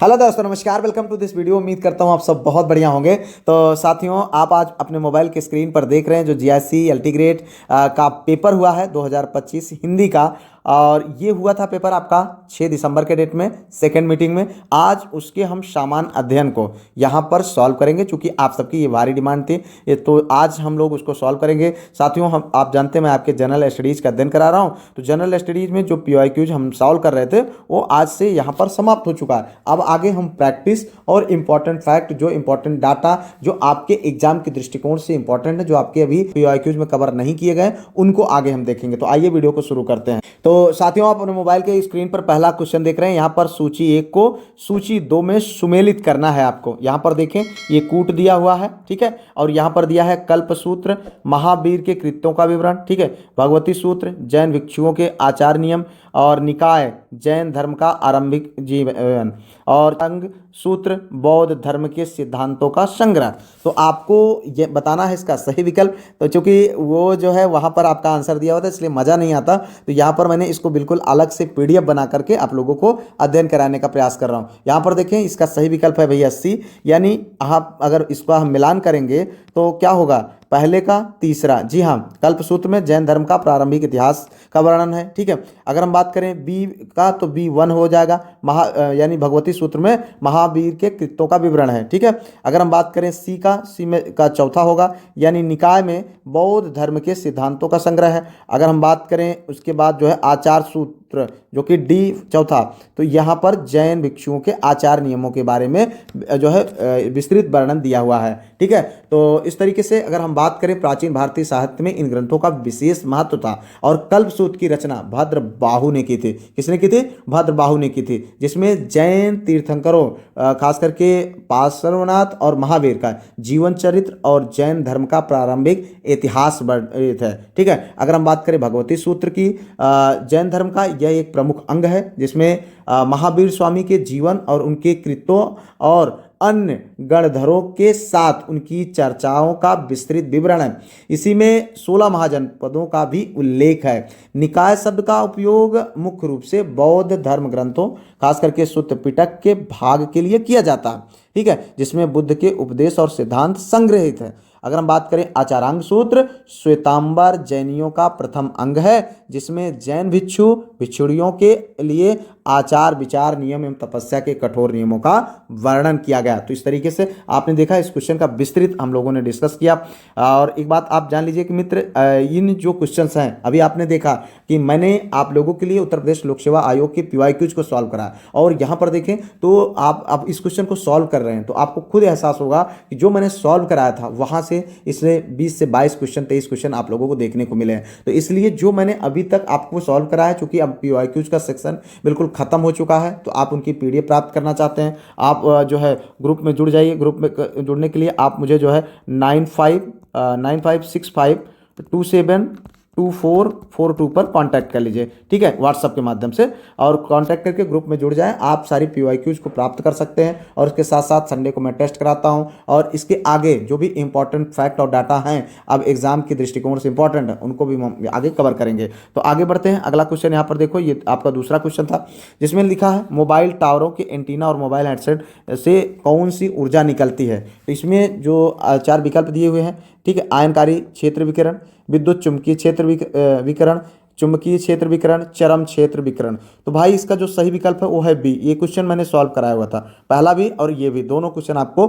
Hello दोस्तों, नमस्कार। Welcome to this video. उम्मीद करता हूँ आप सब बहुत बढ़िया होंगे। तो साथियों, आप आज अपने मोबाइल के स्क्रीन पर देख रहे हैं जो जीआईसी एलटी ग्रेड का पेपर हुआ है 2025 हिंदी का। और ये हुआ था पेपर आपका 6 दिसंबर के डेट में, सेकंड मीटिंग में। आज उसके हम सामान्य अध्ययन को यहाँ पर सॉल्व करेंगे, क्योंकि आप सबकी ये भारी डिमांड थी। ये तो आज हम लोग उसको सॉल्व करेंगे। साथियों, हम आप जानते हैं मैं आपके जनरल स्टडीज़ का अध्ययन करा रहा हूँ। तो जनरल स्टडीज़ में जो पीवाईक्यूज हम सॉल्व कर रहे थे वो आज से यहाँ पर समाप्त हो चुका है। अब आगे हम प्रैक्टिस और इंपॉर्टेंट फैक्ट, जो इंपॉर्टेंट डाटा जो आपके एग्जाम के दृष्टिकोण से इंपॉर्टेंट है, जो आपके अभी पीवाईक्यूज में कवर नहीं किए गए, उनको आगे हम देखेंगे। तो आइए वीडियो को शुरू करते हैं। तो साथियों, आप अपने मोबाइल के स्क्रीन पर पहला क्वेश्चन देख रहे हैं। यहाँ पर सूची 1 को सूची 2 में सुमेलित करना है आपको। यहाँ पर देखें, ये कूट दिया हुआ है, ठीक है। और यहाँ पर दिया है कल्प सूत्र, महावीर के कृत्यों का विवरण, ठीक है, भगवती सूत्र, जैन भिक्षुओं के आचार नियम, और निकाय जैन धर्म का आरंभिक जीवन, और अंग सूत्र बौद्ध धर्म के सिद्धांतों का संग्रह। तो आपको ये बताना है इसका सही विकल्प। तो चूंकि वो जो है वहाँ पर आपका आंसर दिया होता है, इसलिए मज़ा नहीं आता। तो यहाँ पर मैंने इसको बिल्कुल अलग से पीडीएफ बना करके आप लोगों को अध्ययन कराने का प्रयास कर रहा हूँ। यहाँ पर देखें, इसका सही विकल्प है भैया सी। यानी आप अगर इसको हम मिलान करेंगे तो क्या होगा, पहले का तीसरा। जी हाँ, कल्प सूत्र में जैन धर्म का प्रारंभिक इतिहास का वर्णन है, ठीक है। अगर हम बात करें बी का तो B1 हो जाएगा, यानी भगवती सूत्र में महावीर के कृत्यों का विवरण है, ठीक है। अगर हम बात करें सी का, सी में का चौथा होगा, यानी निकाय में बौद्ध धर्म के सिद्धांतों का संग्रह है। अगर हम बात करें उसके बाद जो है आचार सूत्र, जो कि डी चौथा, तो यहाँ पर जैन भिक्षुओं के आचार नियमों के बारे में जो है विस्तृत वर्णन दिया हुआ है, ठीक है। तो इस तरीके से अगर हम बात करें प्राचीन भारतीय साहित्य में इन ग्रंथों का विशेष महत्व था। और कल्पसूत्र की रचना भद्रबाहु ने की थी। किसने की थी? भद्रबाहु ने की थी, जिसमें जैन तीर्थंकरों खास करके पार्श्वनाथ और महावीर का जीवन चरित्र और जैन धर्म का प्रारंभिक इतिहास वर्णित है, ठीक है। अगर हम बात करें भगवती सूत्र की, जैन धर्म का यह एक प्रमुख अंग है, जिसमें महावीर स्वामी के जीवन और उनके कृत्यों और अन्य गणधरों के साथ उनकी चर्चाओं का विस्तृत विवरण है। इसी में 16 महाजनपदों का भी उल्लेख है। निकाय शब्द का उपयोग मुख्य रूप से बौद्ध धर्म ग्रंथों, खास करके सुत्त पिटक के भाग के लिए किया जाता है, ठीक है, जिसमें बुद्ध के उपदेश और सिद्धांत संग्रहित है। अगर हम बात करें आचारांग सूत्र, श्वेतांबर जैनियों का प्रथम अंग है, जिसमें जैन भिक्षु भिक्षुणियों के लिए आचार विचार नियम एवं तपस्या के कठोर नियमों का वर्णन किया गया। तो इस तरीके से आपने देखा, इस क्वेश्चन का विस्तृत हम लोगों ने डिस्कस किया। और एक बात आप जान लीजिए कि मित्र, इन जो क्वेश्चंस हैं, अभी आपने देखा कि मैंने आप लोगों के लिए उत्तर प्रदेश लोक सेवा आयोग के पीवाईक्यूज को सॉल्व करा, और यहाँ पर देखें तो आप इस क्वेश्चन को सॉल्व कर रहे हैं, तो आपको खुद एहसास होगा कि जो मैंने सॉल्व कराया था वहाँ से इसमें 20 से 22 क्वेश्चन 23 क्वेश्चन आप लोगों को देखने को मिले हैं। तो इसलिए जो मैंने अभी तक आपको सॉल्व कराया, चूंकि अब पीवाईक्यूज का सेक्शन बिल्कुल खत्म हो चुका है, तो आप उनकी पीडीएफ प्राप्त करना चाहते हैं, आप जो है ग्रुप में जुड़ जाइए। ग्रुप में जुड़ने के लिए आप मुझे जो है 9565272442 पर कांटेक्ट कर लीजिए, ठीक है, व्हाट्सएप के माध्यम से। और कांटेक्ट करके ग्रुप में जुड़ जाएं, आप सारी पीवाईक्यूज को प्राप्त कर सकते हैं। और इसके साथ साथ संडे को मैं टेस्ट कराता हूं, और इसके आगे जो भी इंपॉर्टेंट फैक्ट और डाटा हैं, अब एग्जाम के दृष्टिकोण से इंपॉर्टेंट है, उनको भी हम आगे कवर करेंगे। तो आगे बढ़ते हैं। अगला क्वेश्चन यहाँ पर देखो, ये आपका दूसरा क्वेश्चन था, जिसमें लिखा है मोबाइल टावरों के एंटीना और मोबाइल हेडसेट से कौन सी ऊर्जा निकलती है। तो इसमें जो 4 विकल्प दिए हुए हैं, ठीक है, आयनकारी क्षेत्र विकिरण, विद्युत चुंबकीय क्षेत्र विकिरण, चुंबकीय क्षेत्र विकिरण, चरम क्षेत्र विकिरण। तो भाई इसका जो सही विकल्प है वो है बी। ये क्वेश्चन मैंने सॉल्व कराया हुआ था, पहला भी और ये भी, दोनों क्वेश्चन आपको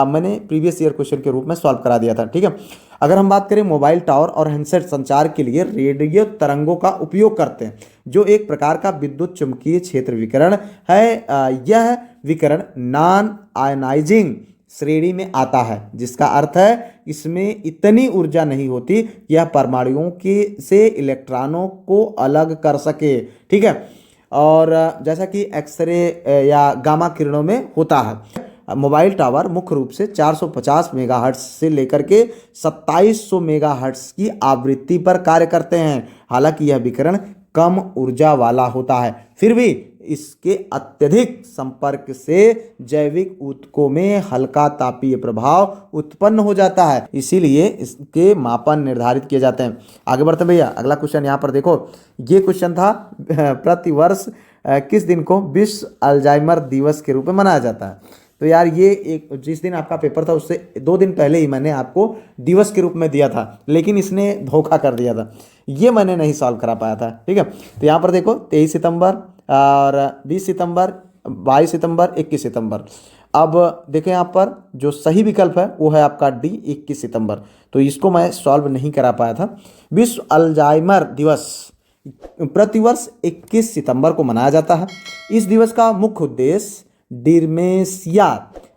मैंने प्रीवियस ईयर क्वेश्चन के रूप में सॉल्व करा दिया था, ठीक है। अगर हम बात करें मोबाइल टावर और हैंडसेट संचार के लिए रेडियो तरंगों का उपयोग करते हैं, जो एक प्रकार का विद्युत चुंबकीय क्षेत्र विकिरण है, यह विकिरण नॉन आयनाइजिंग श्रेणी में आता है, जिसका अर्थ है इसमें इतनी ऊर्जा नहीं होती कि यह परमाणुओं के से इलेक्ट्रॉनों को अलग कर सके, ठीक है। और जैसा कि एक्सरे या गामा किरणों में होता है। मोबाइल टावर मुख्य रूप से 450 मेगाहर्ट्ज से लेकर के 2700 मेगाहर्ट्ज की आवृत्ति पर कार्य करते हैं। हालांकि यह विकिरण कम ऊर्जा वाला होता है, फिर भी इसके अत्यधिक संपर्क से जैविक ऊतकों में हल्का तापीय प्रभाव उत्पन्न हो जाता है, इसीलिए इसके मापन निर्धारित किए जाते हैं। आगे बढ़ते भैया, अगला क्वेश्चन यहाँ पर देखो, ये क्वेश्चन था प्रतिवर्ष किस दिन को विश्व अल्जाइमर दिवस के रूप में मनाया जाता है? तो यार ये एक जिस दिन आपका पेपर था उससे 2 दिन पहले ही मैंने आपको दिवस के रूप में दिया था, लेकिन इसने धोखा कर दिया था, ये मैंने नहीं सॉल्व करा पाया था। ठीक है, तो यहाँ पर देखो 23 सितंबर और 20 सितंबर, 22 सितंबर, 21 सितंबर। अब देखें यहाँ पर जो सही विकल्प है वो है आपका डी 21 सितंबर। तो इसको मैं सॉल्व नहीं करा पाया था। विश्व अल्जाइमर दिवस प्रतिवर्ष 21 सितंबर को मनाया जाता है। इस दिवस का मुख्य उद्देश्य डिमेंशिया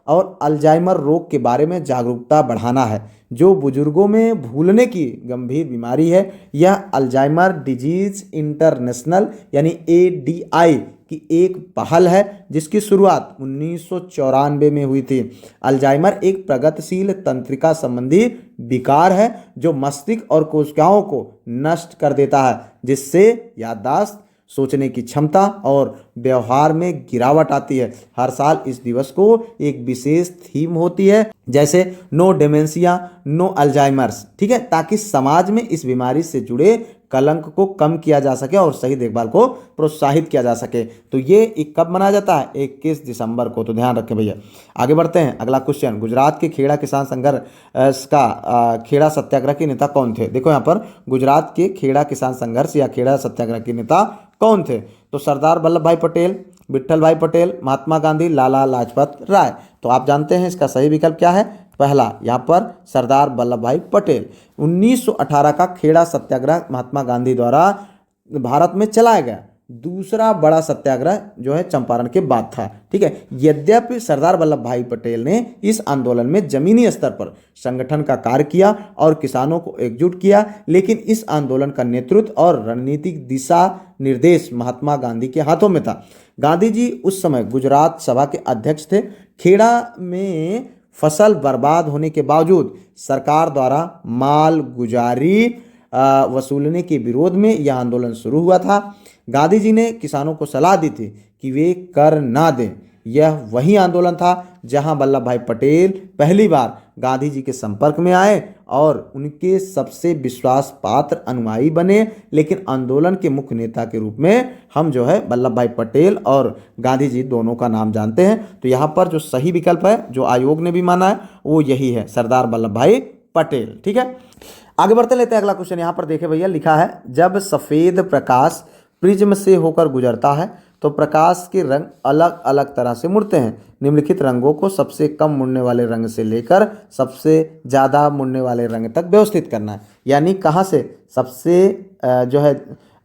और अल्जाइमर रोग के बारे में जागरूकता बढ़ाना है, जो बुजुर्गों में भूलने की गंभीर बीमारी है। यह अल्जाइमर डिजीज इंटरनेशनल यानी ADI की एक पहल है जिसकी शुरुआत 1994 में हुई थी। अल्जाइमर एक प्रगतिशील तंत्रिका संबंधी विकार है जो मस्तिष्क और कोशिकाओं को नष्ट कर देता है, जिससे याददाश्त, सोचने की क्षमता और व्यवहार में गिरावट आती है। हर साल इस दिवस को एक विशेष थीम होती है, जैसे नो डिमेंशिया नो अल्जाइमर्स, ठीक है, ताकि समाज में इस बीमारी से जुड़े कलंक को कम किया जा सके और सही देखभाल को प्रोत्साहित किया जा सके। तो ये कब मनाया जाता है? 21 दिसंबर को। तो ध्यान रखें भैया। आगे बढ़ते हैं, अगला क्वेश्चन। गुजरात के खेड़ा किसान संघर्ष का खेड़ा सत्याग्रह के नेता कौन थे? देखो यहाँ पर गुजरात के खेड़ा किसान संघर्ष या खेड़ा सत्याग्रह के नेता कौन थे? तो सरदार वल्लभ भाई पटेल, विट्ठल भाई पटेल, महात्मा गांधी, लाला लाजपत राय। तो आप जानते हैं इसका सही विकल्प क्या है? पहला, यहाँ पर सरदार वल्लभ भाई पटेल। 1918 का खेड़ा सत्याग्रह महात्मा गांधी द्वारा भारत में चलाया गया दूसरा बड़ा सत्याग्रह जो है चंपारण के बाद था। ठीक है, यद्यपि सरदार वल्लभ भाई पटेल ने इस आंदोलन में जमीनी स्तर पर संगठन का कार्य किया और किसानों को एकजुट किया, लेकिन इस आंदोलन का नेतृत्व और रणनीतिक दिशा निर्देश महात्मा गांधी के हाथों में था। गांधी जी उस समय गुजरात सभा के अध्यक्ष थे। खेड़ा में फसल बर्बाद होने के बावजूद सरकार द्वारा माल गुजारी वसूलने के विरोध में यह आंदोलन शुरू हुआ था। गांधी जी ने किसानों को सलाह दी थी कि वे कर ना दें। यह वही आंदोलन था जहां वल्लभ भाई पटेल पहली बार गांधी जी के संपर्क में आए और उनके सबसे विश्वास पात्र अनुयायी बने। लेकिन आंदोलन के मुख्य नेता के रूप में हम जो है वल्लभ भाई पटेल और गांधी जी दोनों का नाम जानते हैं। तो यहाँ पर जो सही विकल्प है, जो आयोग ने भी माना है, वो यही है, सरदार वल्लभ भाई पटेल। ठीक है, आगे बढ़ते लेते हैं अगला क्वेश्चन। यहाँ पर देखे भैया, लिखा है जब सफ़ेद प्रकाश प्रिज्म से होकर गुजरता है तो प्रकाश के रंग अलग अलग तरह से मुड़ते हैं। निम्नलिखित रंगों को सबसे कम मुड़ने वाले रंग से लेकर सबसे ज़्यादा मुड़ने वाले रंग तक व्यवस्थित करना है। यानी कहाँ से सबसे जो है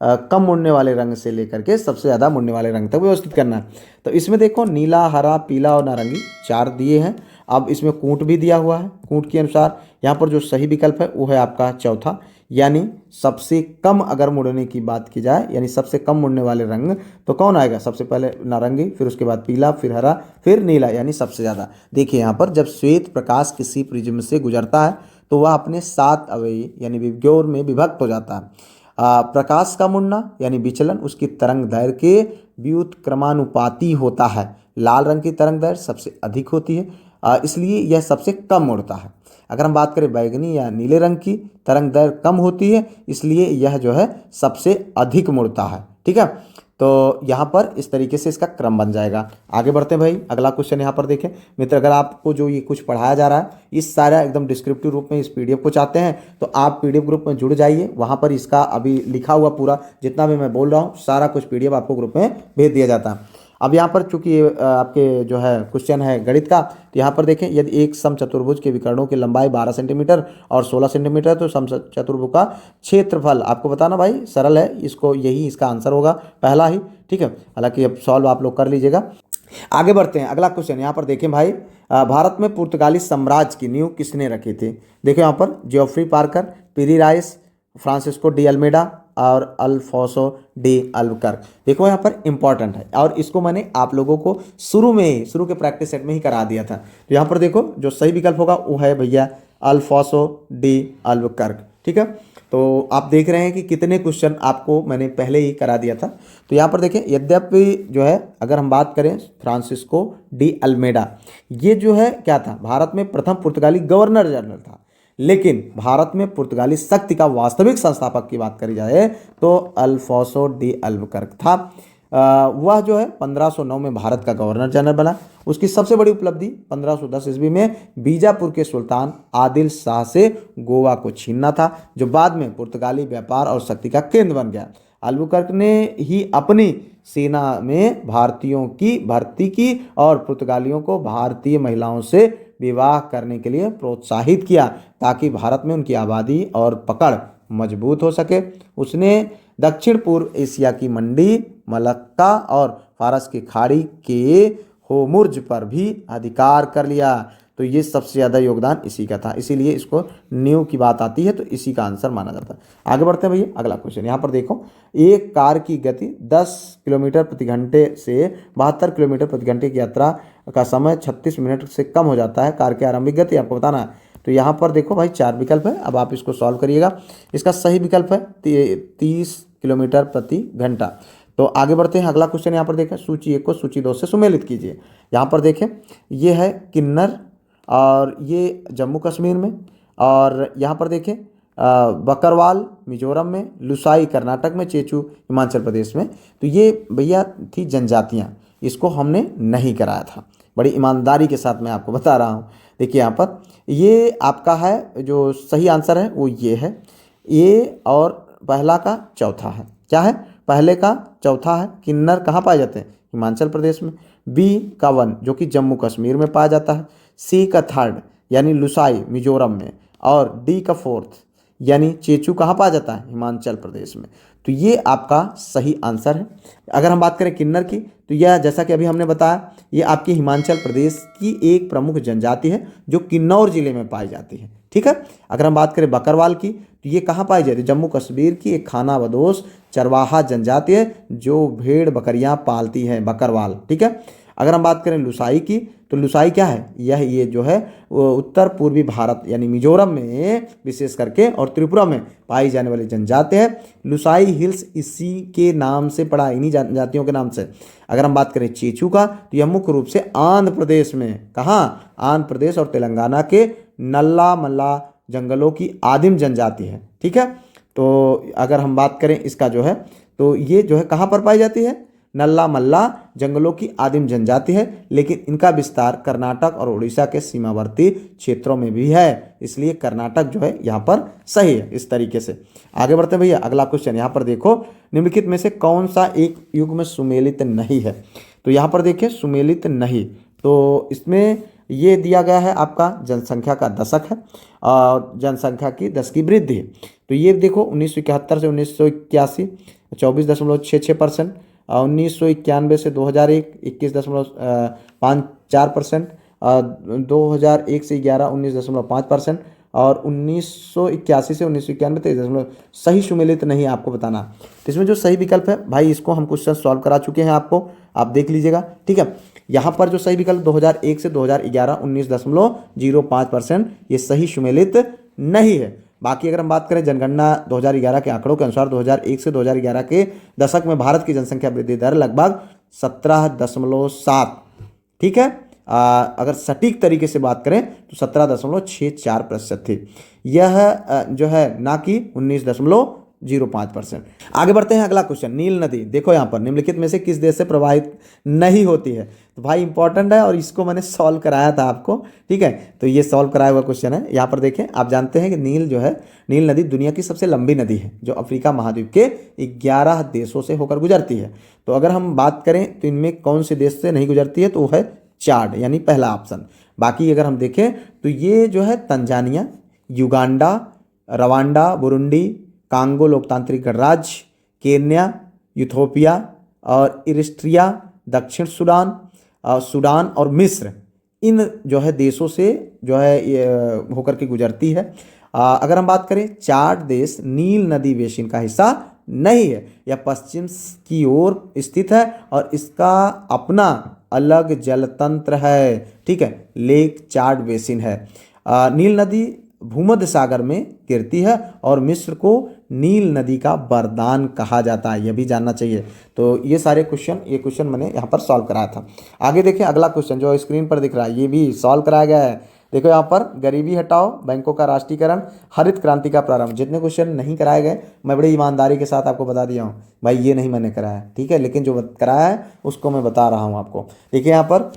कम मुड़ने वाले रंग से लेकर के सबसे ज़्यादा मुड़ने वाले रंग तक व्यवस्थित करना है। तो इसमें देखो नीला, हरा, पीला और नारंगी 4 दिए हैं। अब इसमें कूट भी दिया हुआ है। कूट के अनुसार यहाँ पर जो सही विकल्प है वो है आपका चौथा, यानी सबसे कम अगर मुड़ने की बात की जाए, यानी सबसे कम मुड़ने वाले रंग तो कौन आएगा? सबसे पहले नारंगी, फिर उसके बाद पीला, फिर हरा, फिर नीला, यानी सबसे ज़्यादा। देखिए यहाँ पर जब श्वेत प्रकाश किसी प्रिज्म से गुजरता है तो वह अपने 7 अवयवी यानी विग्योर में विभक्त हो जाता है। प्रकाश का मुड़ना यानी विचलन उसकी तरंग दैर्घ्य के व्युत्क्रमानुपाती होता है। लाल रंग की तरंग दैर्घ्य सबसे अधिक होती है, इसलिए यह सबसे कम मुड़ता है। अगर हम बात करें बैगनी या नीले रंग की, तरंग दैर्घ्य कम होती है, इसलिए यह जो है सबसे अधिक मुड़ता है। ठीक है, तो यहाँ पर इस तरीके से इसका क्रम बन जाएगा। आगे बढ़ते हैं भाई, अगला क्वेश्चन यहाँ पर देखें मित्र। अगर आपको जो ये कुछ पढ़ाया जा रहा है इस सारा एकदम डिस्क्रिप्टिव रूप में इस PDF को चाहते हैं तो आप PDF ग्रुप में जुड़ जाइए। वहाँ पर इसका अभी लिखा हुआ पूरा जितना भी मैं बोल रहा हूँ सारा कुछ PDF आपको ग्रुप में भेज दिया जाता है। अब यहाँ पर चूंकि आपके जो है क्वेश्चन है गणित का, तो यहाँ पर देखें यदि एक समचतुर्भुज के विकर्णों की लंबाई 12 सेंटीमीटर और 16 सेंटीमीटर तो समचतुर्भुज का क्षेत्रफल आपको बताना भाई सरल है, इसको यही इसका आंसर होगा पहला ही। ठीक है, हालांकि अब सॉल्व आप लोग कर लीजिएगा। आगे बढ़ते हैं, अगला क्वेश्चन यहाँ पर देखें भाई, भारत में पुर्तगाली साम्राज्य की नींव किसने रखी थी? देखो यहाँ पर जियोफ्री पार्कर, पीरी राइस, फ्रांसिस्को डी अल्मेडा और अल्फोंसो डी अल्बुकर्क। देखो यहाँ पर इंपॉर्टेंट है और इसको मैंने आप लोगों को शुरू के प्रैक्टिस सेट में ही करा दिया था। तो यहाँ पर देखो जो सही विकल्प होगा वो है भैया अल्फोंसो डी अल्बुकर्क। ठीक है, तो आप देख रहे हैं कि कितने क्वेश्चन आपको मैंने पहले ही करा दिया था। तो यहाँ पर देखें यद्यपि जो है अगर हम बात करें फ्रांसिस्को डी अल्मेडा, ये जो है क्या था, भारत में प्रथम पुर्तगाली गवर्नर जनरल था। लेकिन भारत में पुर्तगाली शक्ति का वास्तविक संस्थापक की बात करी जाए तो अल्फोंसो डी अल्बुकर्क था। वह जो है 1509 में भारत का गवर्नर जनरल बना। उसकी सबसे बड़ी उपलब्धि 1510 ईस्वी में बीजापुर के सुल्तान आदिल शाह से गोवा को छीनना था, जो बाद में पुर्तगाली व्यापार और शक्ति का केंद्र बन गया। अल्बुकर्क ने ही अपनी सेना में भारतीयों की भर्ती की और पुर्तगालियों को भारतीय महिलाओं से विवाह करने के लिए प्रोत्साहित किया, ताकि भारत में उनकी आबादी और पकड़ मजबूत हो सके। उसने दक्षिण पूर्व एशिया की मंडी, मलक्का और फारस की खाड़ी के होमुर्ज पर भी अधिकार कर लिया। तो ये सबसे ज़्यादा योगदान इसी का था, इसीलिए इसको न्यू की बात आती है तो इसी का आंसर माना जाता है। आगे बढ़ते हैं भैया, अगला क्वेश्चन यहाँ पर देखो। एक कार की गति 10 किलोमीटर प्रति घंटे से 72 किलोमीटर प्रति घंटे की यात्रा का समय 36 मिनट से कम हो जाता है। कार की आरंभिक गति आपको बताना है। तो यहाँ पर देखो भाई 4 विकल्प है, अब आप इसको सॉल्व करिएगा। इसका सही विकल्प है 30 किलोमीटर प्रति घंटा। तो आगे बढ़ते हैं, अगला क्वेश्चन यहाँ पर देखें। सूची 1 को सूची 2 से सुमेलित कीजिए। यहाँ पर देखें, ये है किन्नर और ये जम्मू कश्मीर में, और यहाँ पर देखें बकरवाल मिजोरम में, लुसाई कर्नाटक में, चेचू हिमाचल प्रदेश में। तो ये भैया थी जनजातियाँ, इसको हमने नहीं कराया था। बड़ी ईमानदारी के साथ मैं आपको बता रहा हूँ। देखिए यहाँ पर ये आपका है, जो सही आंसर है वो ये है। ए और पहला का चौथा है, क्या है? पहले का चौथा है। किन्नर कहाँ पाए जाते हैं? हिमाचल प्रदेश में। बी का 1 जो कि जम्मू कश्मीर में पाया जाता है। सी का 3 यानी लुसाई मिजोरम में, और डी का 4 यानी चेचू कहाँ पाया जाता है? हिमाचल प्रदेश में। तो ये आपका सही आंसर है। अगर हम बात करें किन्नर की, तो यह जैसा कि अभी हमने बताया, ये आपकी हिमाचल प्रदेश की एक प्रमुख जनजाति है जो किन्नौर जिले में पाई जाती है। ठीक है। अगर हम बात करें बकरवाल की, तो ये कहाँ पाई जाती है? जम्मू कश्मीर की एक खानाबदोश चरवाहा जनजाति है जो भेड़ बकरियां पालती है, बकरवाल। ठीक है। अगर हम बात करें लुसाई की, तो लुसाई क्या है? ये जो है वो उत्तर पूर्वी भारत यानी मिजोरम में विशेष करके और त्रिपुरा में पाई जाने वाली जनजाति है। लुसाई हिल्स इसी के नाम से पड़ा, इन्हीं जनजातियों के नाम से। अगर हम बात करें चेचू का, तो यह मुख्य रूप से आंध्र प्रदेश में, कहाँ? आंध्र प्रदेश और तेलंगाना के नल्ला मल्ला जंगलों की आदिम जनजाति है। ठीक है। तो अगर हम बात करें इसका जो है, तो ये जो है कहाँ पर पाई जाती है? नल्ला मल्ला जंगलों की आदिम जनजाति है, लेकिन इनका विस्तार कर्नाटक और उड़ीसा के सीमावर्ती क्षेत्रों में भी है, इसलिए कर्नाटक जो है यहाँ पर सही है। इस तरीके से आगे बढ़ते हैं भैया। अगला क्वेश्चन यहाँ पर देखो, निम्नलिखित में से कौन सा एक युग में सुमेलित नहीं है? तो यहाँ पर देखिए सुमेलित नहीं, तो इसमें ये दिया गया है आपका जनसंख्या का दशक है और जनसंख्या की 10 की वृद्धि। तो ये देखो 1971 से 1981 24.66%, 1991 से 2001 21.54%, 2001 से 11 19.5%, और 1981 से 1991 23 सही सुमेलित नहीं आपको बताना। तो इसमें जो सही विकल्प है भाई, इसको हम क्वेश्चन सॉल्व करा चुके हैं आपको, आप देख लीजिएगा। ठीक है। यहाँ पर जो सही विकल्प 2001 से 2011 19.05%, ये सही सुमेलित नहीं है। बाकी अगर हम बात करें जनगणना 2011 के आंकड़ों के अनुसार 2001 से 2011 के दशक में भारत की जनसंख्या वृद्धि दर लगभग 17.7। ठीक है। अगर सटीक तरीके से बात करें तो 17.64% थी। यह जो है ना कि 19.05%। आगे बढ़ते हैं, अगला क्वेश्चन। नील नदी देखो यहाँ पर निम्नलिखित में से किस देश से प्रवाहित नहीं होती है? तो भाई इंपॉर्टेंट है और इसको मैंने सॉल्व कराया था आपको। ठीक है। तो ये सॉल्व कराया हुआ क्वेश्चन है। यहाँ पर देखें, आप जानते हैं कि नील जो है, नील नदी दुनिया की सबसे लंबी नदी है जो अफ्रीका महाद्वीप के 11 देशों से होकर गुजरती है। तो अगर हम बात करें तो इनमें कौन से देश से नहीं गुजरती है, तो वो है चाड, यानी पहला ऑप्शन। बाकी अगर हम देखें तो ये जो है Tanzania, Uganda, Rwanda, Burundi, Congo लोकतांत्रिक गणराज्य, केन्या, यूथोपिया और इरिट्रिया, दक्षिण सूडान, सूडान और मिस्र, इन जो है देशों से जो है ये होकर के गुजरती है। अगर हम बात करें, चाड देश नील नदी बेसिन का हिस्सा नहीं है। यह पश्चिम की ओर स्थित है और इसका अपना अलग जल तंत्र है। ठीक है। लेक चाड बेसिन है। नील नदी भूमध्य सागर में गिरती है और मिस्र को नील नदी का वरदान कहा जाता है, यह भी जानना चाहिए। तो ये सारे क्वेश्चन मैंने यहाँ पर सॉल्व कराया था। आगे देखें, अगला क्वेश्चन जो स्क्रीन पर दिख रहा है, ये भी सॉल्व कराया गया है। देखो यहाँ पर गरीबी हटाओ, बैंकों का राष्ट्रीयकरण, हरित क्रांति का प्रारंभ। जितने क्वेश्चन नहीं कराए गए मैं बड़ी ईमानदारी के साथ आपको बता दिया हूँ भाई, ये नहीं मैंने कराया, ठीक है, लेकिन जो कराया है उसको मैं बता रहा हूँ आपको। देखिए यहाँ पर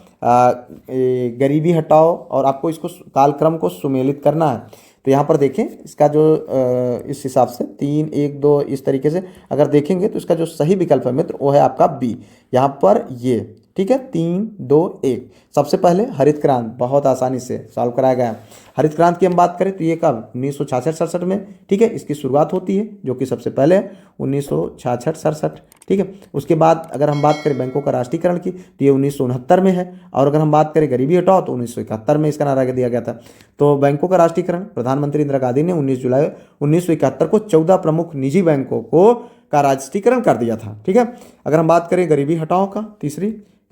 गरीबी हटाओ और आपको इसको कालक्रम को सुमेलित करना है। तो यहाँ पर देखें इसका जो इस हिसाब से 3 1 2 इस तरीके से अगर देखेंगे तो इसका जो सही विकल्प है मित्र वो है आपका बी। यहाँ पर ये ठीक है 3 2 1। सबसे पहले हरित क्रांति बहुत आसानी से सॉल्व कराया गया है। हरित क्रांति की हम बात करें तो ये कब 1966-67 में, ठीक है, इसकी शुरुआत होती है जो कि सबसे पहले 1966-67, ठीक है। उसके बाद अगर हम बात करें बैंकों का राष्ट्रीयकरण की तो ये 1969 में है। और अगर हम बात करें गरीबी हटाओ तो 1971 में इसका नारा दिया गया था। तो बैंकों का राष्ट्रीयकरण प्रधानमंत्री इंदिरा गांधी ने 19 जुलाई 1971 को 14 प्रमुख निजी बैंकों को का राष्ट्रीयकरण कर दिया था, ठीक है। अगर हम बात करें गरीबी हटाओ का तीसरी,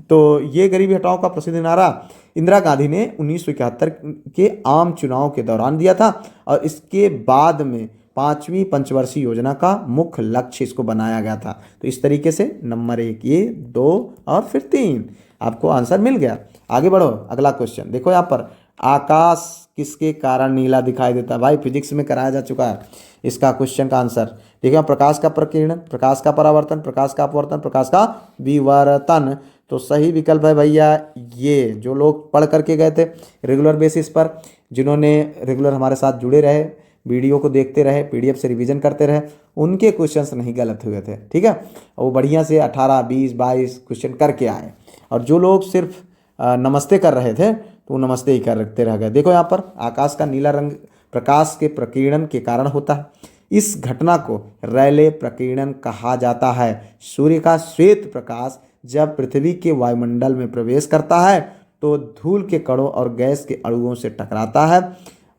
तो ये गरीबी हटाओ का प्रसिद्ध नारा इंदिरा गांधी ने 1971 के आम चुनाव के दौरान दिया था और इसके बाद में 5वीं पंचवर्षीय योजना का मुख्य लक्ष्य इसको बनाया गया था। तो इस तरीके से नंबर 1 ये 2 और फिर 3 आपको आंसर मिल गया। आगे बढ़ो, अगला क्वेश्चन देखो यहाँ पर आकाश किसके कारण नीला दिखाई देता है। भाई फिजिक्स में कराया जा चुका है इसका क्वेश्चन का आंसर। देखिए प्रकाश का प्रकीर्णन, प्रकाश का परावर्तन, प्रकाश का अपवर्तन, प्रकाश का विवर्तन। तो सही विकल्प है भैया ये। जो लोग पढ़ करके गए थे रेगुलर बेसिस पर, जिन्होंने रेगुलर हमारे साथ जुड़े रहे, वीडियो को देखते रहे, पीडीएफ से रिवीजन करते रहे, उनके क्वेश्चंस नहीं गलत हुए थे, ठीक है। वो बढ़िया से 18 20 22 क्वेश्चन करके आए। और जो लोग सिर्फ नमस्ते कर रहे थे तो वो नमस्ते ही करते रह गए। देखो यहाँ पर आकाश का नीला रंग प्रकाश के प्रकीर्णन के कारण होता है। इस घटना को रैले प्रकीर्णन कहा जाता है। सूर्य का श्वेत प्रकाश जब पृथ्वी के वायुमंडल में प्रवेश करता है तो धूल के कणों और गैस के अणुओं से टकराता है।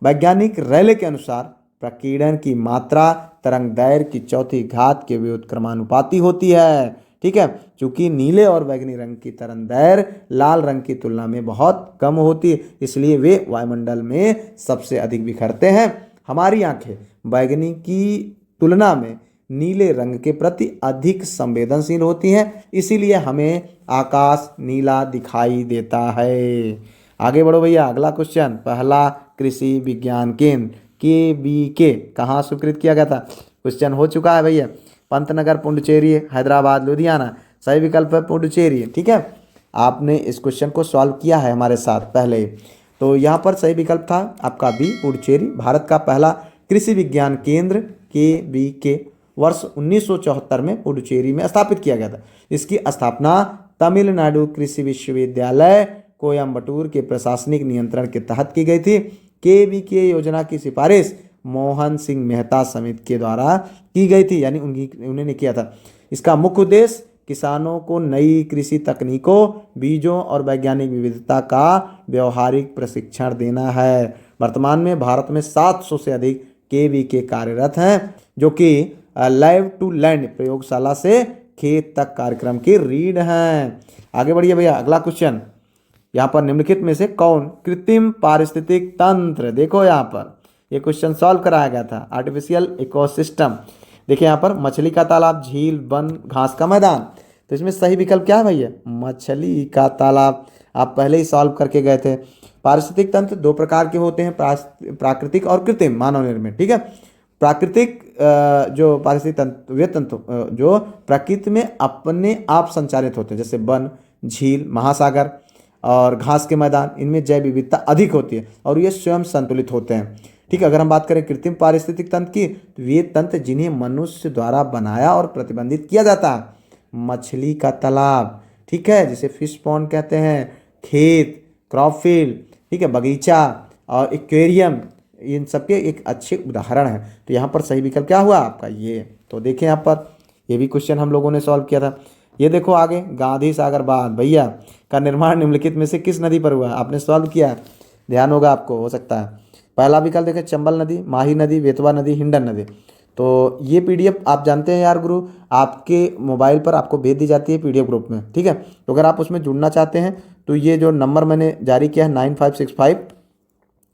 वैज्ञानिक रैले के अनुसार प्रकीर्णन की मात्रा तरंग दैर्घ्य की चौथी घात के व्युत्क्रमानुपाती होती है, ठीक है। चूंकि नीले और बैंगनी रंग की तरंग दैर्घ्य लाल रंग की तुलना में बहुत कम होती है, इसलिए वे वायुमंडल में सबसे अधिक बिखरते हैं। हमारी आंखें बैंगनी की तुलना में नीले रंग के प्रति अधिक संवेदनशील होती हैं, इसीलिए हमें आकाश नीला दिखाई देता है। आगे बढ़ो भैया, अगला क्वेश्चन। पहला कृषि विज्ञान केंद्र KVK कहाँ स्वीकृत किया गया था। क्वेश्चन हो चुका है भैया। पंतनगर, पुडुचेरी, हैदराबाद, लुधियाना। सही विकल्प है पुडुचेरी, ठीक है। आपने इस क्वेश्चन को सॉल्व किया है हमारे साथ पहले, तो यहाँ पर सही विकल्प था आपका बी पुडुचेरी। भारत का पहला कृषि विज्ञान केंद्र KVK वर्ष 1974 में पुडुचेरी में स्थापित किया गया था। इसकी स्थापना तमिलनाडु कृषि विश्वविद्यालय कोयम्बटूर के प्रशासनिक नियंत्रण के तहत की गई थी। KVK योजना की सिफारिश मोहन सिंह मेहता समिति के द्वारा की गई थी, यानी उन्होंने किया था। इसका मुख्य उद्देश्य किसानों को नई कृषि तकनीकों, बीजों और वैज्ञानिक विविधता का व्यवहारिक प्रशिक्षण देना है। वर्तमान में भारत में 700 से अधिक KVK कार्यरत हैं, जो कि लैब टू लैंड प्रयोगशाला से खेत तक कार्यक्रम की रीढ़ हैं। आगे बढ़िए भैया, अगला क्वेश्चन। यहाँ पर निम्नलिखित में से कौन कृत्रिम पारिस्थितिक तंत्र, देखो यहाँ पर ये क्वेश्चन सॉल्व कराया गया था। आर्टिफिशियल इकोसिस्टम, देखिए यहाँ पर मछली का तालाब, झील, वन, घास का मैदान। तो इसमें सही विकल्प क्या है भैया, मछली का तालाब। आप पहले ही सॉल्व करके गए थे। पारिस्थितिक तंत्र 2 प्रकार के होते हैं, प्राकृतिक और कृत्रिम मानव निर्मित, ठीक है। प्राकृतिक जो पारिस्थितिक तंत्र वे तंत्र जो प्रकृति में अपने आप संचालित होते हैं, जैसे वन, झील, महासागर और घास के मैदान। इनमें जैव विविधता अधिक होती है और ये स्वयं संतुलित होते हैं, ठीक है। अगर हम बात करें कृत्रिम पारिस्थितिक तंत्र की, तो ये तंत्र जिन्हें मनुष्य द्वारा बनाया और प्रतिबंधित किया जाता है। मछली का तालाब, ठीक है, जिसे फिश पॉन्ड कहते हैं, खेत, क्रॉप फील्ड, ठीक है, बगीचा और एक्वेरियम, इन सबके एक अच्छे उदाहरण हैं। तो यहाँ पर सही विकल्प क्या हुआ आपका ये। तो देखें यहाँ पर ये भी क्वेश्चन हम लोगों ने सॉल्व किया था। ये देखो आगे, गांधी सागर बांध भैया का निर्माण निम्नलिखित में से किस नदी पर हुआ है। आपने सॉल्व किया, ध्यान होगा आपको, हो सकता है। पहला विकल्प देखें, चंबल नदी, माही नदी, बेतवा नदी, हिंडन नदी। तो ये PDF आप जानते हैं यार गुरु, आपके मोबाइल पर आपको भेज दी जाती है PDF ग्रुप में, ठीक है। तो अगर आप उसमें जुड़ना चाहते हैं तो ये जो नंबर मैंने जारी किया है 9565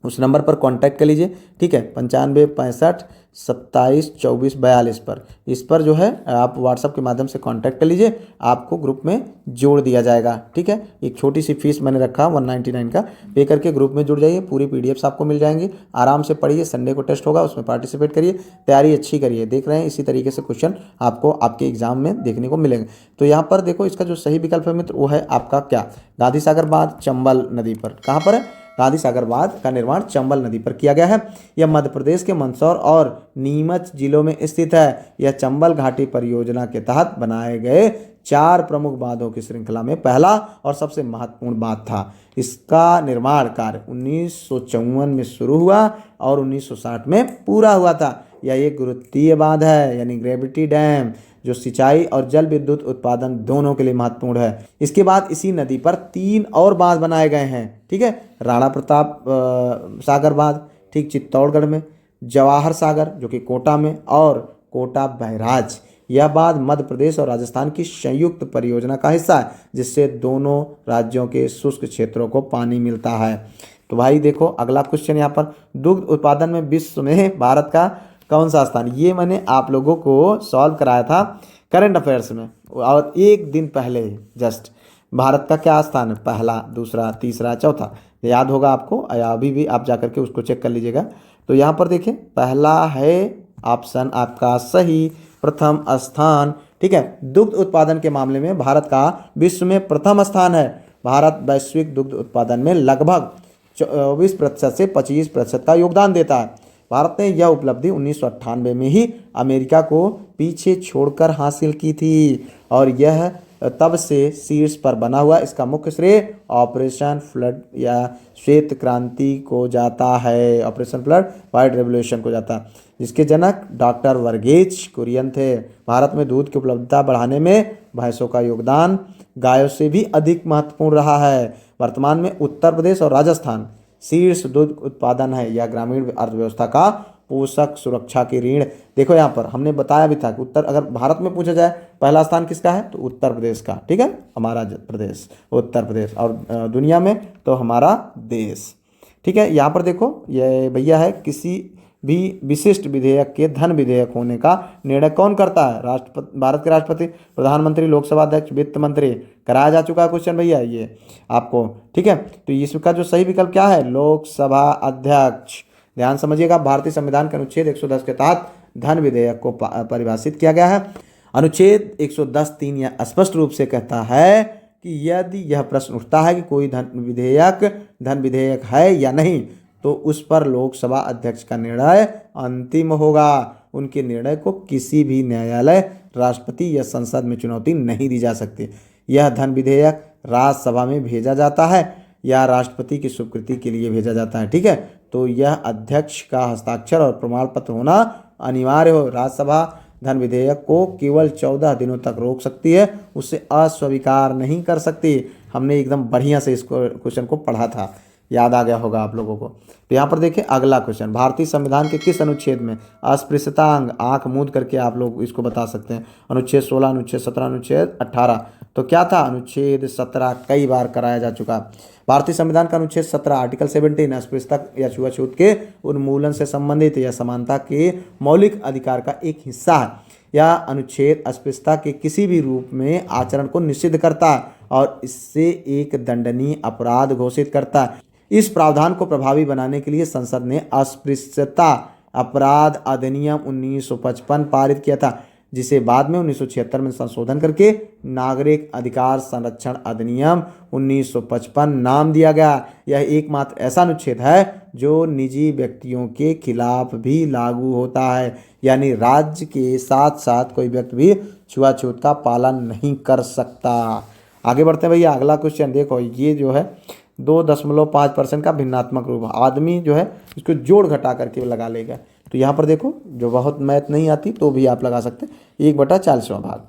उस नंबर पर कांटेक्ट कर लीजिए, ठीक है, 95 65 27 24 42 पर। इस पर जो है आप व्हाट्सअप के माध्यम से कांटेक्ट कर लीजिए, आपको ग्रुप में जोड़ दिया जाएगा, ठीक है। एक छोटी सी फीस मैंने रखा 199 का, पे करके ग्रुप में जुड़ जाइए, पूरी पीडीएफ्स आपको मिल जाएंगी, आराम से पढ़िए, संडे को टेस्ट होगा उसमें पार्टिसिपेट करिए, तैयारी अच्छी करिए। देख रहे हैं इसी तरीके से क्वेश्चन आपको आपके एग्जाम में देखने को मिलेंगे। तो यहाँ पर देखो इसका जो सही विकल्प है मित्र वो है आपका क्या, गांधी सागर बांध चंबल नदी पर। कहाँ पर है? गांधी सागर बांध का निर्माण चंबल नदी पर किया गया है। यह मध्य प्रदेश के मंदसौर और नीमच जिलों में स्थित है। यह चंबल घाटी परियोजना के तहत बनाए गए 4 प्रमुख बांधों की श्रृंखला में पहला और सबसे महत्वपूर्ण बांध था। इसका निर्माण कार्य 1954 में शुरू हुआ और 1960 में पूरा हुआ था। यह एक गुरुत्वीय बांध है यानी ग्रेविटी डैम, जो सिंचाई और जल विद्युत उत्पादन दोनों के लिए महत्वपूर्ण है। इसके बाद इसी नदी पर 3 और बांध बनाए गए हैं, ठीक है। राणा प्रताप सागर बांध, ठीक, चित्तौड़गढ़ में, जवाहर सागर जो कि कोटा में, और कोटा बैराज। यह बांध मध्य प्रदेश और राजस्थान की संयुक्त परियोजना का हिस्सा है, जिससे दोनों राज्यों के शुष्क क्षेत्रों को पानी मिलता है। तो भाई देखो अगला क्वेश्चन यहाँ पर, दुग्ध उत्पादन में विश्व में भारत का कौन सा स्थान? ये मैंने आप लोगों को सॉल्व कराया था करंट अफेयर्स में, और एक दिन पहले जस्ट। भारत का क्या स्थान है? पहला, दूसरा, तीसरा, चौथा, याद होगा आपको, या अभी भी आप जाकर के उसको चेक कर लीजिएगा। तो यहाँ पर देखिए पहला है ऑप्शन आपका सही, प्रथम स्थान, ठीक है। दुग्ध उत्पादन के मामले में भारत का विश्व में प्रथम स्थान है। भारत वैश्विक दुग्ध उत्पादन में लगभग 24% से 25% का योगदान देता है। भारत ने यह उपलब्धि 1998 में ही अमेरिका को पीछे छोड़कर हासिल की थी, और यह तब से शीर्ष पर बना हुआ। इसका मुख्य श्रेय ऑपरेशन फ्लड या श्वेत क्रांति को जाता है, ऑपरेशन फ्लड, व्हाइट रेवोल्यूशन को जाता है, जिसके जनक डॉक्टर वर्गीज कुरियन थे। भारत में दूध की उपलब्धता बढ़ाने में भैंसों का योगदान गायों से भी अधिक महत्वपूर्ण रहा है। वर्तमान में उत्तर प्रदेश और राजस्थान शीर्ष दूध उत्पादन है। यह ग्रामीण अर्थव्यवस्था का पोषक सुरक्षा की रीढ़। देखो यहाँ पर हमने बताया भी था कि उत्तर, अगर भारत में पूछा जाए पहला स्थान किसका है तो उत्तर प्रदेश का, ठीक है, हमारा प्रदेश उत्तर प्रदेश, और दुनिया में तो हमारा देश, ठीक है। यहाँ पर देखो ये भैया है, किसी भी विशिष्ट विधेयक के धन विधेयक होने का निर्णय कौन करता है? राष्ट्रपति, भारत के राष्ट्रपति, प्रधानमंत्री, लोकसभा अध्यक्ष, वित्त मंत्री। कराया जा चुका है क्वेश्चन भैया ये आपको, ठीक है। तो इसका जो सही विकल्प क्या है? लोकसभा अध्यक्ष। ध्यान समझिएगा, भारतीय संविधान के अनुच्छेद 110 के तहत धन विधेयक को परिभाषित किया गया है। अनुच्छेद 110(3) यह स्पष्ट रूप से कहता है कि यदि यह प्रश्न उठता है कि कोई धन विधेयक है या नहीं, तो उस पर लोकसभा अध्यक्ष का निर्णय अंतिम होगा। उनके निर्णय को किसी भी न्यायालय, राष्ट्रपति या संसद में चुनौती नहीं दी जा सकती। यह धन विधेयक राज्यसभा में भेजा जाता है या राष्ट्रपति की स्वीकृति के लिए भेजा जाता है, ठीक है। तो यह अध्यक्ष का हस्ताक्षर और प्रमाण पत्र होना अनिवार्य हो। राज्यसभा धन विधेयक को केवल 14 दिनों तक रोक सकती है, उसे अस्वीकार नहीं कर सकती। हमने एकदम बढ़िया से इस क्वेश्चन को पढ़ा था, याद आ गया होगा आप लोगों को। तो यहाँ पर देखिए अगला क्वेश्चन, भारतीय संविधान के किस अनुच्छेद में अस्पृश्यता अंग, आंख मूंद करके आप लोग इसको बता सकते हैं, अनुच्छेद 16, अनुच्छेद 17, अनुच्छेद 18। तो क्या था? अनुच्छेद 17 कई बार कराया जा चुका। भारतीय संविधान का अनुच्छेद 17 आर्टिकल 17 अस्पृश्यता या छुआछूत के उन्मूलन से संबंधित या समानता के मौलिक अधिकार का एक हिस्सा है। यह अनुच्छेद अस्पृश्यता के किसी भी रूप में आचरण को निषिद्ध करता है और इससे एक दंडनीय अपराध घोषित करता है। इस प्रावधान को प्रभावी बनाने के लिए संसद ने अस्पृश्यता अपराध अधिनियम 1955 पारित किया था, जिसे बाद में 1976 में संशोधन करके नागरिक अधिकार संरक्षण अधिनियम 1955 नाम दिया गया। यह एकमात्र ऐसा अनुच्छेद है जो निजी व्यक्तियों के खिलाफ भी लागू होता है, यानी राज्य के साथ साथ कोई व्यक्ति भी छुआछूत का पालन नहीं कर सकता। आगे बढ़ते हैं भैया, अगला क्वेश्चन देखो, ये जो है 2.5% का भिन्नात्मक रूप, आदमी जो है इसको जोड़ घटा करके लगा लेगा। तो यहाँ पर देखो, जो बहुत मैथ नहीं आती तो भी आप लगा सकते हैं, 1/40वां भाग।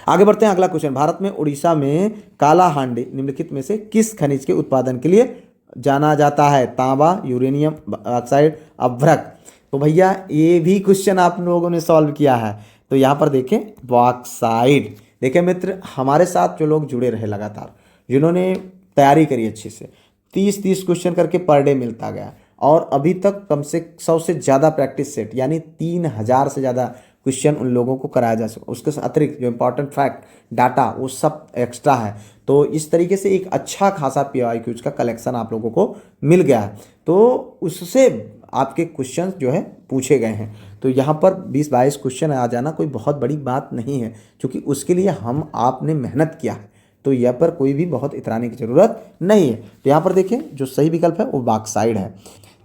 आगे बढ़ते हैं, अगला क्वेश्चन, भारत में उड़ीसा में कालाहांडी निम्नलिखित में से किस खनिज के उत्पादन के लिए जाना जाता है? तांबा, यूरेनियम, ऑक्साइड, अभ्रक। तो भैया ये भी क्वेश्चन आप लोगों ने सॉल्व किया है। तो यहाँ पर देखें बॉक्साइड। देखें मित्र, हमारे साथ जो लोग जुड़े रहे लगातार, जिन्होंने तैयारी करी अच्छे से, 30-30 क्वेश्चन करके पर डे मिलता गया, और अभी तक कम से 100 से ज़्यादा प्रैक्टिस सेट यानी 3000 से ज़्यादा क्वेश्चन उन लोगों को कराया जा सके। उसके अतिरिक्त जो इंपॉर्टेंट फैक्ट डाटा वो सब एक्स्ट्रा है। तो इस तरीके से एक अच्छा खासा PYQs का कलेक्शन आप लोगों को मिल गया है। तो उससे आपके क्वेश्चन जो है पूछे गए हैं। तो यहाँ पर 20-22 क्वेश्चन आ जाना कोई बहुत बड़ी बात नहीं है, क्योंकि उसके लिए हम आपने मेहनत किया है। तो यहाँ पर कोई भी बहुत इतराने की ज़रूरत नहीं है। तो यहाँ पर देखें जो सही विकल्प है वो बॉक्साइड है।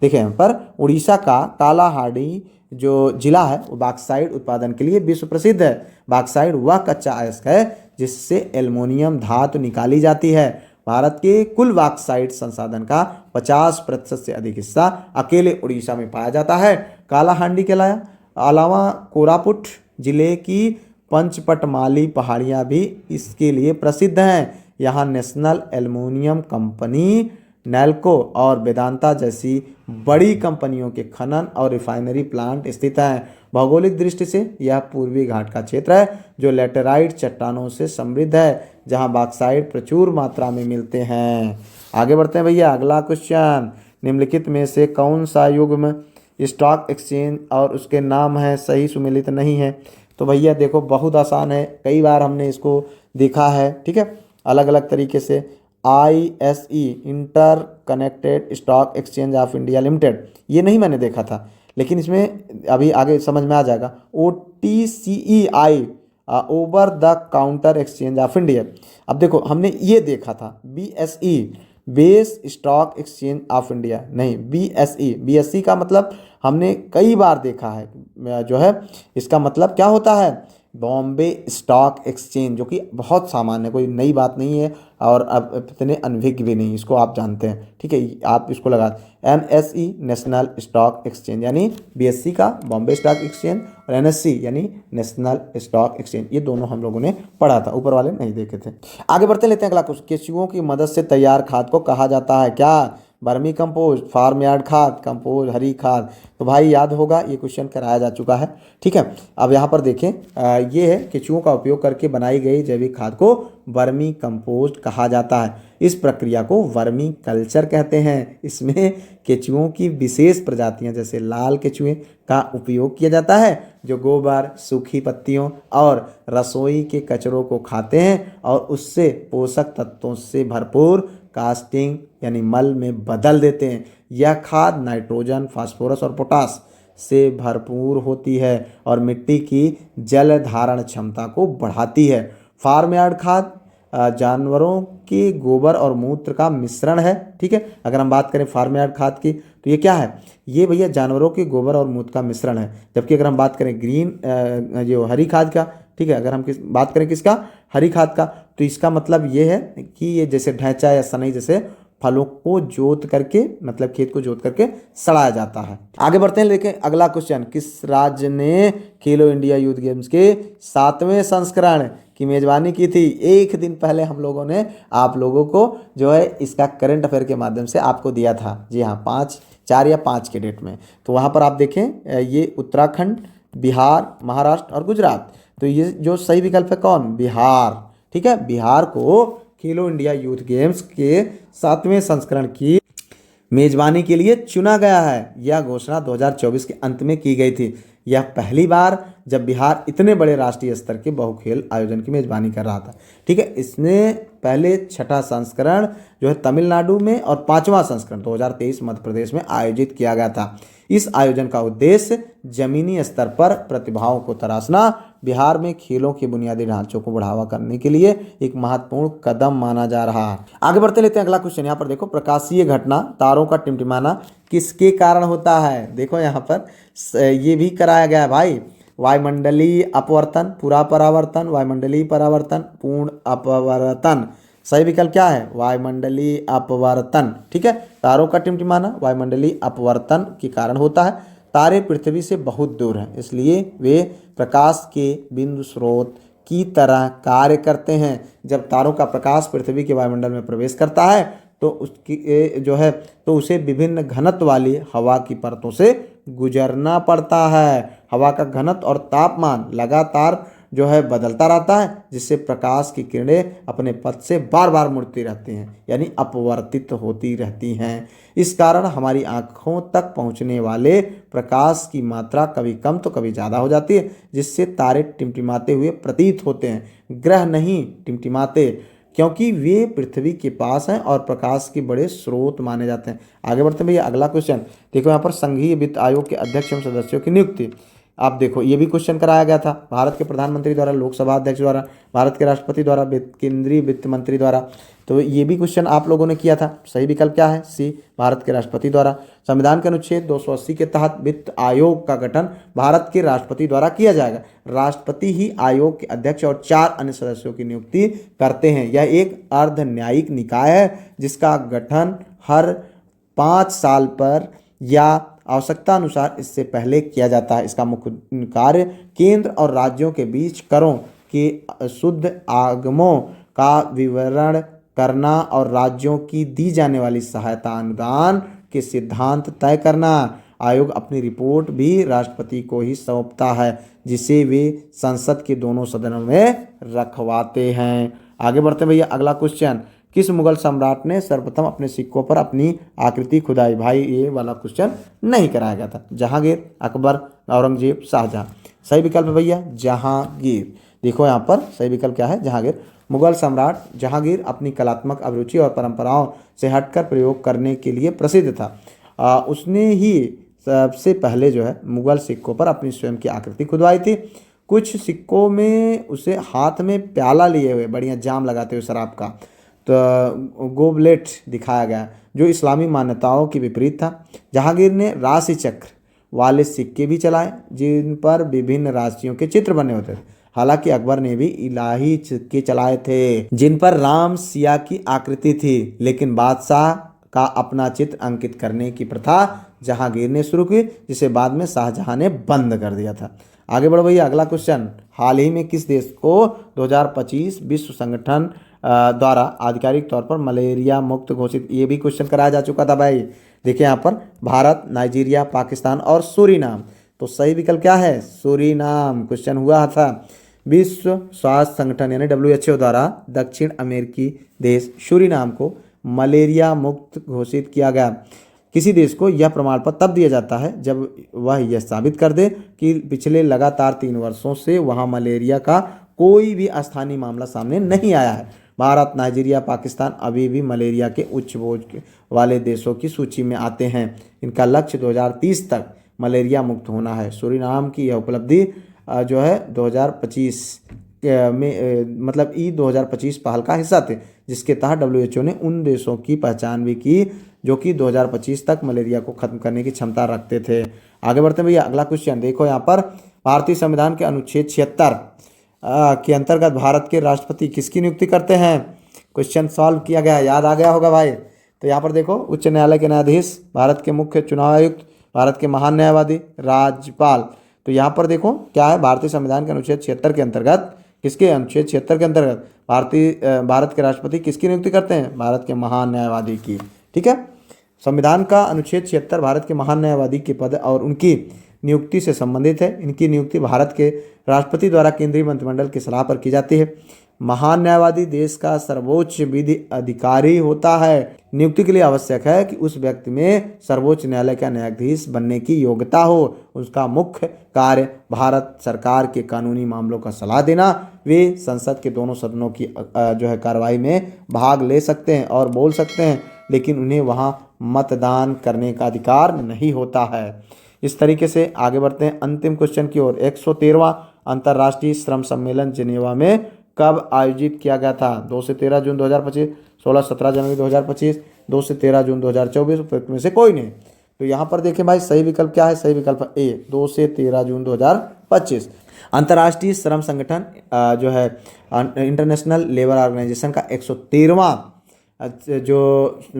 देखिए यहाँ पर उड़ीसा का कालाहांडी जो जिला है वो बॉक्साइड उत्पादन के लिए विश्व प्रसिद्ध है। बॉक्साइड वह कच्चा अयस्क है जिससे एल्युमिनियम धातु निकाली जाती है। भारत के कुल बॉक्साइट संसाधन का 50% से अधिक हिस्सा अकेले उड़ीसा में पाया जाता है। कालाहांडी के अलावा कोरापुट जिले की पंचपटमाली पहाड़ियाँ भी इसके लिए प्रसिद्ध हैं। यहाँ नेशनल एल्युमिनियम कंपनी, नैल्को और वेदांता जैसी बड़ी कंपनियों के खनन और रिफाइनरी प्लांट स्थित हैं। भौगोलिक दृष्टि से यह पूर्वी घाट का क्षेत्र है जो लैटेराइट चट्टानों से समृद्ध है, जहां बॉक्साइट प्रचुर मात्रा में मिलते हैं। आगे बढ़ते हैं भैया। अगला क्वेश्चन, निम्नलिखित में से कौन सा युग्म स्टॉक एक्सचेंज और उसके नाम है सही सुमेलित नहीं है? तो भैया देखो बहुत आसान है, कई बार हमने इसको देखा है, ठीक है, अलग अलग तरीके से। ISE inter connected stock exchange of India limited, ये नहीं मैंने देखा था, लेकिन इसमें अभी आगे समझ में आ जाएगा। OTCEI over the counter exchange of India. अब देखो हमने ये देखा था BSE base stock exchange of India, नहीं BSE का मतलब हमने कई बार देखा है जो है, इसका मतलब क्या होता है बॉम्बे स्टॉक एक्सचेंज, जो कि बहुत सामान्य कोई नई बात नहीं है और अब इतने अनभिज्ञ भी नहीं, इसको आप जानते हैं, ठीक है, आप इसको लगा। NSE नेशनल स्टॉक एक्सचेंज यानी BSE का बॉम्बे स्टॉक एक्सचेंज और NSE यानी नेशनल स्टॉक एक्सचेंज, ये दोनों हम लोगों ने पढ़ा था, ऊपर वाले नहीं देखे थे। आगे बढ़ते लेते हैं अगला क्वेश्चन, केंचुओं की मदद से तैयार खाद को कहा जाता है क्या? वर्मी कंपोस्ट, फार्म यार्ड खाद, कंपोस्ट, हरी खाद। तो भाई याद होगा ये क्वेश्चन कराया जा चुका है, ठीक है। अब यहाँ पर देखें ये है केंचुओं का उपयोग करके बनाई गई जैविक खाद को वर्मी कंपोस्ट कहा जाता है। इस प्रक्रिया को वर्मी कल्चर कहते हैं। इसमें केंचुओं की विशेष प्रजातियां जैसे लाल केंचुए का उपयोग किया जाता है जो गोबर, सूखी पत्तियों और रसोई के कचरों को खाते हैं और उससे पोषक तत्वों से भरपूर कास्टिंग यानी मल में बदल देते हैं। यह खाद नाइट्रोजन, फास्फोरस और पोटास से भरपूर होती है और मिट्टी की जल धारण क्षमता को बढ़ाती है। फार्म यार्ड खाद जानवरों के गोबर और मूत्र का मिश्रण है, ठीक है। अगर हम बात करें फार्म यार्ड खाद की तो ये क्या है, ये भैया जानवरों के गोबर और मूत्र का मिश्रण है। जबकि अगर हम बात करें ग्रीन जो हरी खाद का, ठीक है, अगर हम बात करें किसका, हरी खाद का, तो इसका मतलब ये है कि ये जैसे ढैंचा या सनई जैसे फलों को जोत करके, मतलब खेत को जोत करके सड़ाया जाता है। आगे बढ़ते हैं, लेकिन अगला क्वेश्चन, किस राज्य ने खेलो इंडिया यूथ गेम्स के 7वें संस्करण की मेजबानी की थी? एक दिन पहले हम लोगों ने आप लोगों को जो है इसका करंट अफेयर के माध्यम से आपको दिया था। जी हाँ, 4 या 5 के डेट में। तो वहाँ पर आप देखें ये उत्तराखंड, बिहार, महाराष्ट्र और गुजरात। तो ये जो सही विकल्प है कौन, बिहार, ठीक है। बिहार को खेलो इंडिया यूथ गेम्स के 7वें संस्करण की मेजबानी के लिए चुना गया है। यह घोषणा 2024 के अंत में की गई थी। यह पहली बार जब बिहार इतने बड़े राष्ट्रीय स्तर के बहुखेल आयोजन की मेजबानी कर रहा था, ठीक है। इसने पहले 6ठा संस्करण जो है तमिलनाडु में और 5वां संस्करण 2023 मध्य प्रदेश में आयोजित किया गया था। इस आयोजन का उद्देश्य जमीनी स्तर पर प्रतिभाओं को तराशना, बिहार में खेलों के बुनियादी ढांचों को बढ़ावा करने के लिए एक महत्वपूर्ण कदम माना जा रहा है। आगे बढ़ते लेते हैं अगला क्वेश्चन। यहाँ पर देखो, प्रकाशीय घटना तारों का टिमटिमाना किसके कारण होता है? देखो यहाँ पर ये भी कराया गया है भाई, वायुमंडलीय अपवर्तन, पूरा परावर्तन, वायुमंडलीय परावर्तन, पूर्ण अपवर्तन। सही विकल्प क्या है, वायुमंडलीय अपवर्तन, ठीक है। तारों का टिमटिमाना वायुमंडलीय अपवर्तन के कारण होता है। तारे पृथ्वी से बहुत दूर हैं, इसलिए वे प्रकाश के बिंदु स्रोत की तरह कार्य करते हैं। जब तारों का प्रकाश पृथ्वी के वायुमंडल में प्रवेश करता है तो उसकी जो है तो उसे विभिन्न घनत्व वाली हवा की परतों से गुजरना पड़ता है। हवा का घनत्व और तापमान लगातार जो है बदलता रहता है, जिससे प्रकाश की किरणें अपने पथ से बार बार मुड़ती रहती हैं, यानी अपवर्तित होती रहती हैं। इस कारण हमारी आँखों तक पहुँचने वाले प्रकाश की मात्रा कभी कम तो कभी ज़्यादा हो जाती है, जिससे तारे टिमटिमाते हुए प्रतीत होते हैं। ग्रह नहीं टिमटिमाते, क्योंकि वे पृथ्वी के पास हैं और प्रकाश के बड़े स्रोत माने जाते हैं। आगे बढ़ते हैं भैया, अगला क्वेश्चन देखो यहाँ पर, संघीय वित्त आयोग के अध्यक्ष एवं सदस्यों की नियुक्ति। आप देखो ये भी क्वेश्चन कराया गया था, भारत के प्रधानमंत्री द्वारा, लोकसभा अध्यक्ष द्वारा, भारत के राष्ट्रपति द्वारा, केंद्रीय वित्त मंत्री द्वारा। तो ये भी क्वेश्चन आप लोगों ने किया था। सही विकल्प क्या है? सी, भारत के राष्ट्रपति द्वारा। संविधान के अनुच्छेद 280 के तहत वित्त आयोग का गठन भारत के राष्ट्रपति द्वारा किया जाएगा। राष्ट्रपति ही आयोग के अध्यक्ष और 4 अन्य सदस्यों की नियुक्ति करते हैं। यह एक अर्ध न्यायिक निकाय है जिसका गठन हर 5 साल पर या आवश्यकता अनुसार इससे पहले किया जाता है। इसका मुख्य कार्य केंद्र और राज्यों के बीच करों के शुद्ध आगमों का विवरण करना और राज्यों की दी जाने वाली सहायता अनुदान के सिद्धांत तय करना। आयोग अपनी रिपोर्ट भी राष्ट्रपति को ही सौंपता है, जिसे वे संसद के दोनों सदनों में रखवाते हैं। आगे बढ़ते हैं भैया, अगला क्वेश्चन, किस मुगल सम्राट ने सर्वप्रथम अपने सिक्कों पर अपनी आकृति खुदाई? भाई ये वाला क्वेश्चन नहीं कराया गया था। जहांगीर, अकबर, औरंगजेब, शाहजहां। सही विकल्प है भैया जहांगीर। देखो यहाँ पर सही विकल्प क्या है? जहांगीर। मुगल सम्राट जहांगीर अपनी कलात्मक अभिरुचि और परंपराओं से हटकर प्रयोग करने के लिए प्रसिद्ध था। उसने ही सबसे पहले जो है मुगल सिक्कों पर अपनी स्वयं की आकृति खुदवाई थी। कुछ सिक्कों में उसे हाथ में प्याला लिए हुए बढ़िया जाम लगाते हुए शराब का तो गोबलेट दिखाया गया, जो इस्लामी मान्यताओं के विपरीत था। जहांगीर ने राशि चक्र वाले सिक्के भी चलाए, जिन पर विभिन्न राशियों के चित्र बने होते थे। हालांकि अकबर ने भी इलाही सिक्के चलाए थे, जिन पर राम सिया की आकृति थी, लेकिन बादशाह का अपना चित्र अंकित करने की प्रथा जहांगीर ने शुरू की, जिसे बाद में शाहजहां ने बंद कर दिया था। आगे बढ़ो भैया, अगला क्वेश्चन, हाल ही में किस देश को 2025 विश्व संगठन द्वारा आधिकारिक तौर पर मलेरिया मुक्त घोषित? ये भी क्वेश्चन कराया जा चुका था भाई। देखिए यहाँ पर भारत, नाइजीरिया, पाकिस्तान और सूरीनाम। तो सही विकल्प क्या है? सूरीनाम। क्वेश्चन हुआ था विश्व स्वास्थ्य संगठन यानी WHO द्वारा दक्षिण अमेरिकी देश सूरीनाम को मलेरिया मुक्त घोषित किया गया। किसी देश को यह प्रमाण पत्र तब दिया जाता है जब वह यह साबित कर दे कि पिछले लगातार 3 वर्षों से वहाँ मलेरिया का कोई भी स्थानीय मामला सामने नहीं आया है। भारत, नाइजीरिया, पाकिस्तान अभी भी मलेरिया के उच्च बोझ वाले देशों की सूची में आते हैं। इनका लक्ष्य 2030 तक मलेरिया मुक्त होना है। सूरीनाम की यह उपलब्धि जो है 2025 में मतलब 2025 पहल का हिस्सा थे, जिसके तहत WHO ने उन देशों की पहचान भी की जो कि 2025 तक मलेरिया को खत्म करने की क्षमता रखते थे। आगे बढ़ते हैं भैया, अगला क्वेश्चन देखो यहाँ पर, भारतीय संविधान के अनुच्छेद 76 के अंतर्गत भारत के राष्ट्रपति किसकी नियुक्ति करते हैं? क्वेश्चन सॉल्व किया गया, याद आ गया होगा भाई। तो यहाँ पर देखो, उच्च न्यायालय के न्यायाधीश, भारत के मुख्य चुनाव आयुक्त, भारत के महान न्यायवादी, राज्यपाल। तो यहाँ पर देखो क्या है, भारतीय संविधान के अनुच्छेद 76 के अंतर्गत, किसके अनुच्छेद 76 के अंतर्गत भारत के राष्ट्रपति किसकी नियुक्ति करते हैं? भारत के महान न्यायवादी की। ठीक है, संविधान का अनुच्छेद 76 भारत के महान न्यायवादी के पद और उनकी नियुक्ति से संबंधित है। इनकी नियुक्ति भारत के राष्ट्रपति द्वारा केंद्रीय मंत्रिमंडल की सलाह पर की जाती है। महान न्यायवादी देश का सर्वोच्च विधि अधिकारी होता है। नियुक्ति के लिए आवश्यक है कि उस व्यक्ति में सर्वोच्च न्यायालय का न्यायाधीश बनने की योग्यता हो। उसका मुख्य कार्य भारत सरकार के कानूनी मामलों का सलाह देना। वे संसद के दोनों सदनों की जो है कार्रवाई में भाग ले सकते हैं और बोल सकते हैं, लेकिन उन्हें वहां मतदान करने का अधिकार नहीं होता है। इस तरीके से आगे बढ़ते हैं अंतिम क्वेश्चन की ओर। 113वां अंतर्राष्ट्रीय श्रम सम्मेलन जिनेवा में कब आयोजित किया गया था? 2 से 13 जून 2025, 16-17 जनवरी 2025, 2 से 13 जून 2024, उपयुक्त में से कोई नहीं। तो यहाँ पर देखें भाई, सही विकल्प क्या है? सही विकल्प ए, 2 से 13 जून 2025। अंतर्राष्ट्रीय श्रम संगठन जो है इंटरनेशनल लेबर ऑर्गेनाइजेशन का 113वां जो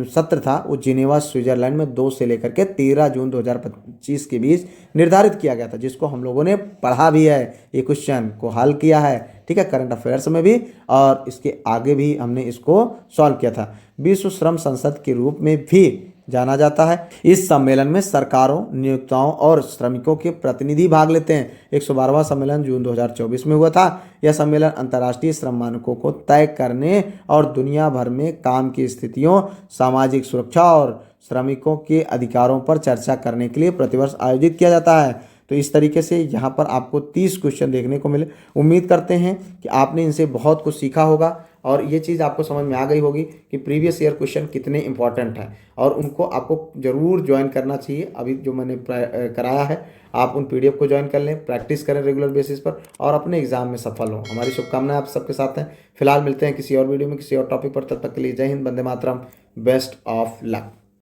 सत्र था वो जिनेवा स्विट्जरलैंड में 2 से लेकर के 13 जून 2025 के बीच निर्धारित किया गया था, जिसको हम लोगों ने पढ़ा भी है, ये क्वेश्चन को हल किया है। ठीक है, करंट अफेयर्स में भी और इसके आगे भी हमने इसको सॉल्व किया था। विश्व श्रम संसद के रूप में भी जाना जाता है। इस सम्मेलन में सरकारों, नियोक्ताओं और श्रमिकों के प्रतिनिधि भाग लेते हैं। 112वां सम्मेलन जून 2024 में हुआ था। यह सम्मेलन अंतर्राष्ट्रीय श्रम मानकों को तय करने और दुनिया भर में काम की स्थितियों, सामाजिक सुरक्षा और श्रमिकों के अधिकारों पर चर्चा करने के लिए प्रतिवर्ष आयोजित किया जाता है। तो इस तरीके से यहाँ पर आपको 30 क्वेश्चन देखने को मिले। उम्मीद करते हैं कि आपने इनसे बहुत कुछ सीखा होगा और ये चीज़ आपको समझ में आ गई होगी कि प्रीवियस ईयर क्वेश्चन कितने इंपॉर्टेंट हैं और उनको आपको ज़रूर ज्वाइन करना चाहिए। अभी जो मैंने कराया है, आप उन PDF को ज्वाइन कर लें, प्रैक्टिस करें रेगुलर बेसिस पर और अपने एग्जाम में सफल हों। हमारी शुभकामनाएं आप सबके साथ हैं। फिलहाल मिलते हैं किसी और वीडियो में किसी और टॉपिक पर। तब तक के लिए जय Hind, Vande Mataram, best of luck.